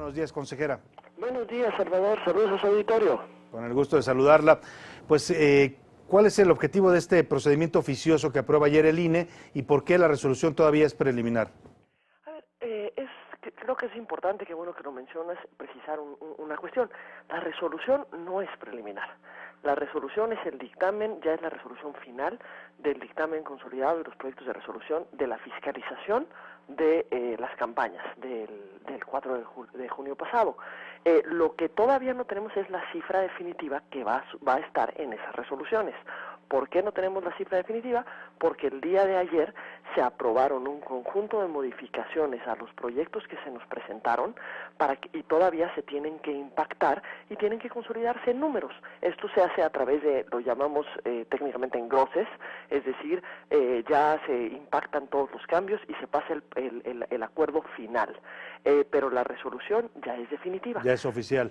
buenos días, consejera. Buenos días, Salvador. Saludos a su auditorio. Con el gusto de saludarla. Pues, ¿cuál es el objetivo de este procedimiento oficioso que aprueba ayer el INE y por qué la resolución todavía es preliminar? A ver, creo que es importante, que bueno que lo mencionas, precisar una cuestión. La resolución no es preliminar. La resolución es el dictamen, ya es la resolución final del dictamen consolidado de los proyectos de resolución de la fiscalización de las campañas del 4 de junio pasado. Lo que todavía no tenemos es la cifra definitiva que va a estar en esas resoluciones. ¿Por qué no tenemos la cifra definitiva? Porque el día de ayer se aprobaron un conjunto de modificaciones a los proyectos que se nos presentaron y todavía se tienen que impactar y tienen que consolidarse en números. Esto se hace a través de, lo llamamos técnicamente engroses, es decir, ya se impactan todos los cambios y se pasa el acuerdo final. Pero la resolución ya es definitiva. Ya es oficial.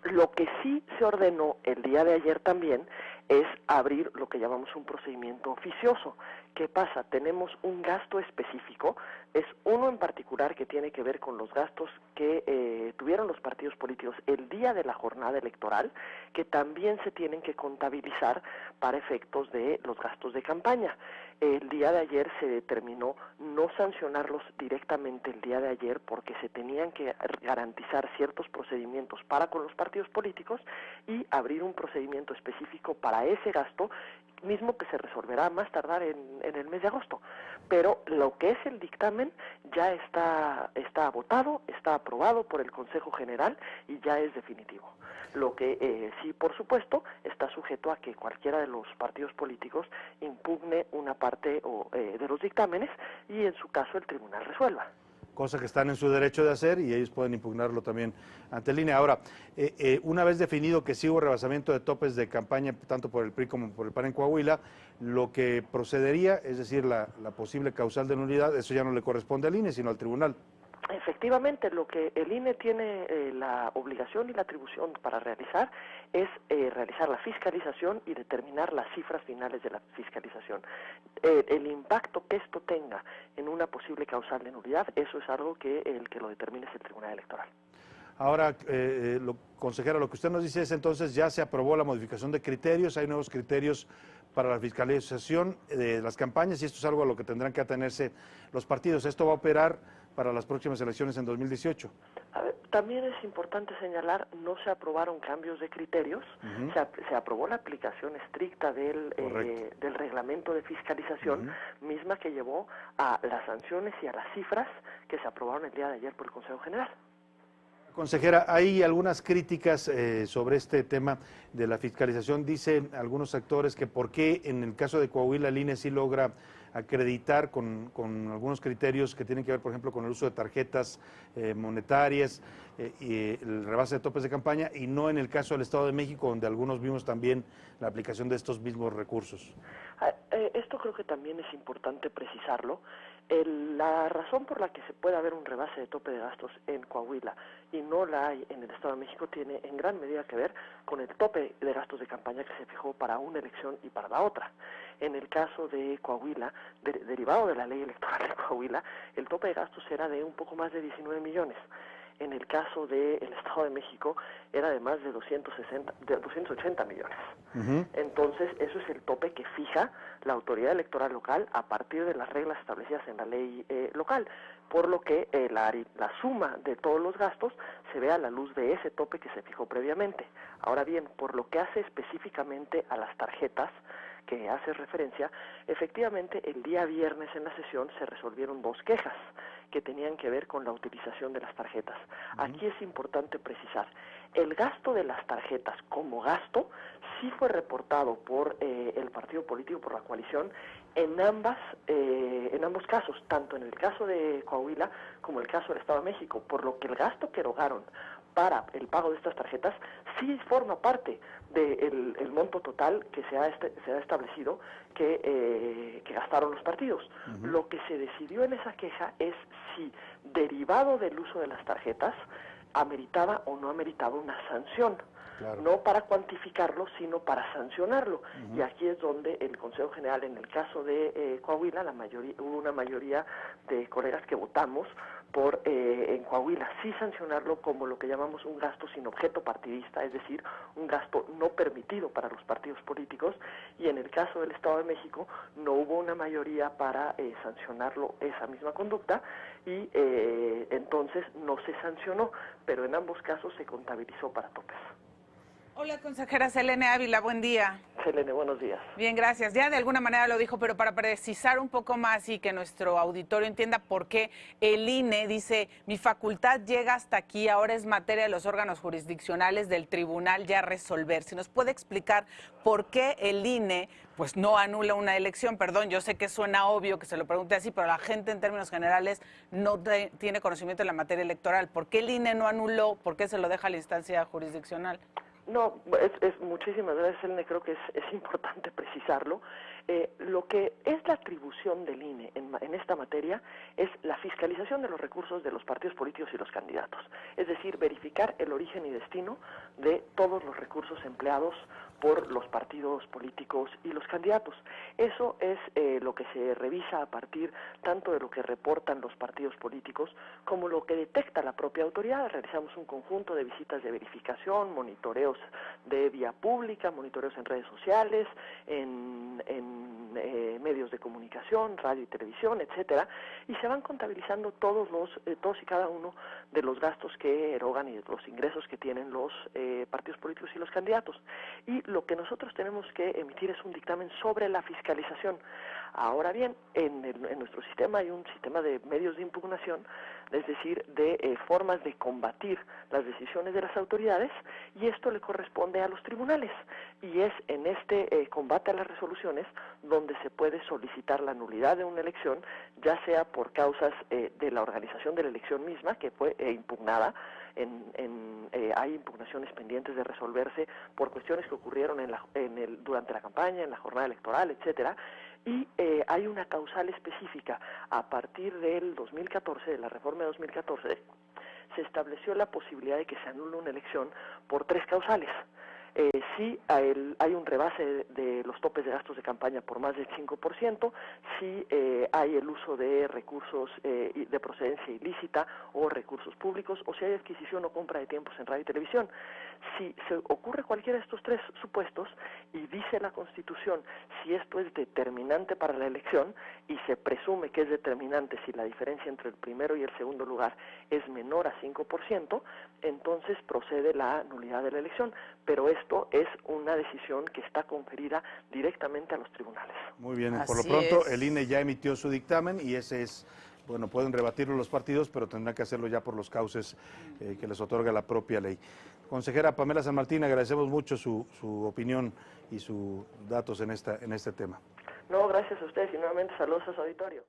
Lo que sí se ordenó el día de ayer también es abrir lo que llamamos un procedimiento oficioso. ¿Qué pasa? Tenemos un gasto específico, es uno en particular que tiene que ver con los gastos que tuvieron los partidos políticos el día de la jornada electoral, que también se tienen que contabilizar para efectos de los gastos de campaña. El día de ayer se determinó no sancionarlos directamente el día de ayer porque se tenían que garantizar ciertos procedimientos para con los partidos políticos y abrir un procedimiento específico para ese gasto, mismo que se resolverá más tardar en el mes de agosto. Pero lo que es el dictamen ya está votado, está aprobado por el Consejo General y ya es definitivo. Lo que sí, por supuesto, está sujeto a que cualquiera de los partidos políticos impugne una parte de los dictámenes y en su caso el tribunal resuelva. Cosa que están en su derecho de hacer y ellos pueden impugnarlo también ante el INE. Ahora, una vez definido que sí hubo rebasamiento de topes de campaña, tanto por el PRI como por el PAN en Coahuila, lo que procedería, es decir, la posible causal de nulidad, eso ya no le corresponde al INE, sino al tribunal. Efectivamente, lo que el INE tiene la obligación y la atribución para realizar es realizar la fiscalización y determinar las cifras finales de la fiscalización. El impacto que esto tenga en una posible causal de nulidad, eso es algo que el que lo determine es el Tribunal Electoral. Ahora, consejera, lo que usted nos dice es entonces ya se aprobó la modificación de criterios, hay nuevos criterios para la fiscalización de las campañas y esto es algo a lo que tendrán que atenerse los partidos. ¿Esto va a operar para las próximas elecciones en 2018? A ver, también es importante señalar, no se aprobaron cambios de criterios, se aprobó la aplicación estricta del reglamento de fiscalización, misma que llevó a las sanciones y a las cifras que se aprobaron el día de ayer por el Consejo General. Consejera, hay algunas críticas sobre este tema de la fiscalización. Dicen algunos actores que por qué en el caso de Coahuila el INE sí logra acreditar con algunos criterios que tienen que ver, por ejemplo, con el uso de tarjetas monetarias y el rebase de topes de campaña, y no en el caso del Estado de México, donde algunos vimos también la aplicación de estos mismos recursos. Esto creo que también es importante precisarlo. La razón por la que se puede haber un rebase de tope de gastos en Coahuila y no la hay en el Estado de México tiene en gran medida que ver con el tope de gastos de campaña que se fijó para una elección y para la otra. En el caso de Coahuila, derivado de la ley electoral de Coahuila, el tope de gastos era de un poco más de 19 millones. En el caso del Estado de México era de más de 280 millones. Entonces, eso es el tope que fija la autoridad electoral local a partir de las reglas establecidas en la ley local, por lo que la suma de todos los gastos se ve a la luz de ese tope que se fijó previamente. Ahora bien, por lo que hace específicamente a las tarjetas que hace referencia, efectivamente el día viernes en la sesión se resolvieron 2 quejas que tenían que ver con la utilización de las tarjetas. Aquí es importante precisar, el gasto de las tarjetas como gasto sí fue reportado por el partido político, por la coalición, en ambos casos, tanto en el caso de Coahuila como en el caso del Estado de México, por lo que el gasto que erogaron para el pago de estas tarjetas sí forma parte del monto total que se ha establecido que gastaron los partidos. Lo que se decidió en esa queja es si, derivado del uso de las tarjetas, ameritaba o no ameritaba una sanción. Claro. no para cuantificarlo, sino para sancionarlo. Y aquí es donde el Consejo General, en el caso de Coahuila, hubo una mayoría de colegas que votamos por en Coahuila sí sancionarlo como lo que llamamos un gasto sin objeto partidista, es decir, un gasto no permitido para los partidos políticos, y en el caso del Estado de México no hubo una mayoría para sancionarlo esa misma conducta, y entonces no se sancionó, pero en ambos casos se contabilizó para topes. Hola, consejera Selene Ávila, buen día. Selene, buenos días. Bien, gracias. Ya de alguna manera lo dijo, pero para precisar un poco más y que nuestro auditorio entienda por qué el INE dice, mi facultad llega hasta aquí, ahora es materia de los órganos jurisdiccionales del tribunal ya resolver. Si nos puede explicar por qué el INE pues no anula una elección. Perdón, yo sé que suena obvio que se lo pregunte así, pero la gente en términos generales no tiene conocimiento de la materia electoral. ¿Por qué el INE no anuló? ¿Por qué se lo deja a la instancia jurisdiccional? No, muchísimas gracias, Elena. Creo que es importante precisarlo. Lo que es la atribución del INE en esta materia es la fiscalización de los recursos de los partidos políticos y los candidatos. Es decir, verificar el origen y destino de todos los recursos empleados por los partidos políticos y los candidatos. Eso es lo que se revisa a partir tanto de lo que reportan los partidos políticos como lo que detecta la propia autoridad. Realizamos un conjunto de visitas de verificación, monitoreos de vía pública, monitoreos en redes sociales, en medios de comunicación, radio y televisión, etcétera, y se van contabilizando todos y cada uno de los gastos que erogan y de los ingresos que tienen los partidos políticos y los candidatos. Y lo que nosotros tenemos que emitir es un dictamen sobre la fiscalización. Ahora bien, en nuestro sistema hay un sistema de medios de impugnación, es decir, de formas de combatir las decisiones de las autoridades, y esto le corresponde a los tribunales. Y es en este combate a las resoluciones donde se puede solicitar la nulidad de una elección, ya sea por causas de la organización de la elección misma, que fue impugnada. Hay impugnaciones pendientes de resolverse por cuestiones que ocurrieron durante la campaña, en la jornada electoral, etcétera, y hay una causal específica. A partir del 2014, de la reforma de 2014, se estableció la posibilidad de que se anule una elección por 3 causales. Si hay un rebase de los topes de gastos de campaña por más del 5%, si hay el uso de recursos de procedencia ilícita o recursos públicos, o si hay adquisición o compra de tiempos en radio y televisión. Si se ocurre cualquiera de estos 3 supuestos y dice la Constitución si esto es determinante para la elección, y se presume que es determinante si la diferencia entre el primero y el segundo lugar es menor a 5%, entonces procede la nulidad de la elección, pero esto es una decisión que está conferida directamente a los tribunales. Muy bien, Así por lo pronto es. el INE ya emitió su dictamen y ese es, bueno, pueden rebatirlo los partidos, pero tendrán que hacerlo ya por los cauces que les otorga la propia ley. Consejera Pamela San Martín, agradecemos mucho su opinión y sus datos en este tema. No, gracias a ustedes y nuevamente saludos a su auditorio.